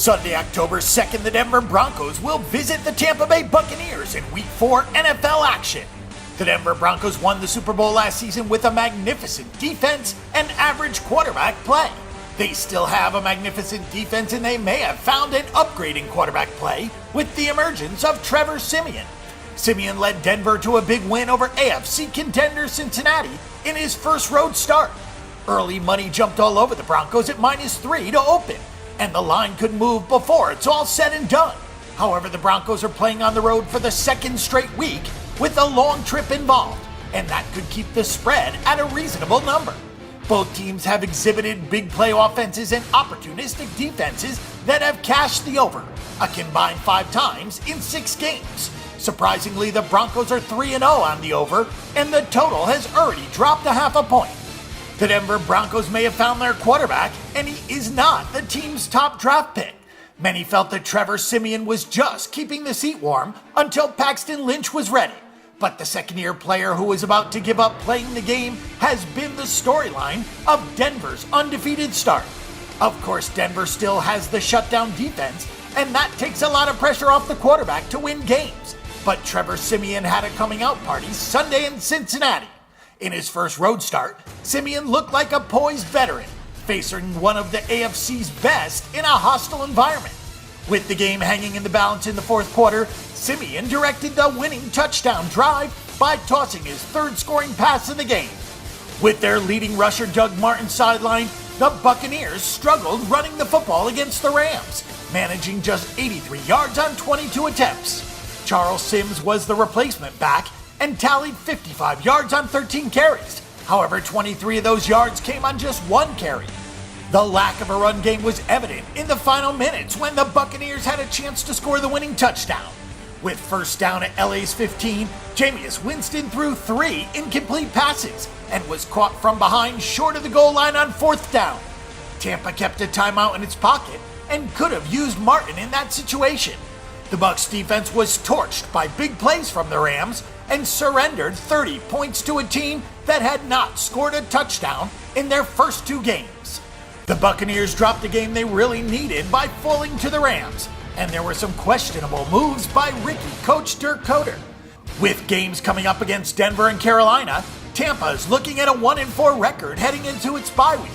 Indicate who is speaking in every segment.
Speaker 1: Sunday, October 2nd, the Denver Broncos will visit the Tampa Bay Buccaneers in Week 4 NFL action. The Denver Broncos won the Super Bowl last season with a magnificent defense and average quarterback play. They still have a magnificent defense, and they may have found an upgrade in quarterback play with the emergence of Trevor Siemian. Siemian led Denver to a big win over AFC contender Cincinnati in his first road start. Early money jumped all over the Broncos at -3 to open, and the line could move before it's all said and done. However, the Broncos are playing on the road for the second straight week with a long trip involved, and that could keep the spread at a reasonable number. Both teams have exhibited big play offenses and opportunistic defenses that have cashed the over, a combined 5 times in 6 games. Surprisingly, the Broncos are 3-0 on the over, and the total has already dropped a half a point. The Denver Broncos may have found their quarterback, and he is not the team's top draft pick. Many felt that Trevor Siemian was just keeping the seat warm until Paxton Lynch was ready. But the second-year player who is about to give up playing the game has been the storyline of Denver's undefeated start. Of course, Denver still has the shutdown defense, and that takes a lot of pressure off the quarterback to win games. But Trevor Siemian had a coming-out party Sunday in Cincinnati. In his first road start, Siemian looked like a poised veteran, facing one of the AFC's best in a hostile environment. With the game hanging in the balance in the fourth quarter, Siemian directed the winning touchdown drive by tossing his third scoring pass of the game. With their leading rusher Doug Martin sidelined, the Buccaneers struggled running the football against the Rams, managing just 83 yards on 22 attempts. Charles Sims was the replacement back and tallied 55 yards on 13 carries. However, 23 of those yards came on just 1 carry. The lack of a run game was evident in the final minutes when the Buccaneers had a chance to score the winning touchdown. With first down at LA's 15, Jameis Winston threw 3 incomplete passes and was caught from behind short of the goal line on 4th down. Tampa kept a timeout in its pocket and could have used Martin in that situation. The Bucs defense was torched by big plays from the Rams and surrendered 30 points to a team that had not scored a touchdown in their first 2 games. The Buccaneers dropped the game they really needed by falling to the Rams, and there were some questionable moves by Ricky coach Dirk Koetter. With games coming up against Denver and Carolina, Tampa is looking at a 1-4 record heading into its bye week.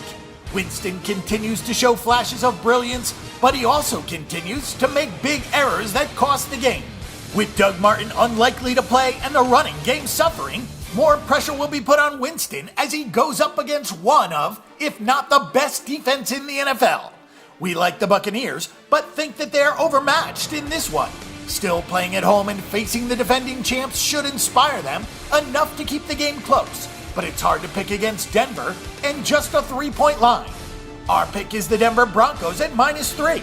Speaker 1: Winston continues to show flashes of brilliance, but he also continues to make big errors that cost the game. With Doug Martin unlikely to play and the running game suffering, more pressure will be put on Winston as he goes up against one of, if not the best defense in the NFL. We like the Buccaneers, but think that they are overmatched in this one. Still, playing at home and facing the defending champs should inspire them enough to keep the game close, but it's hard to pick against Denver and just a 3-point line. Our pick is the Denver Broncos at -3.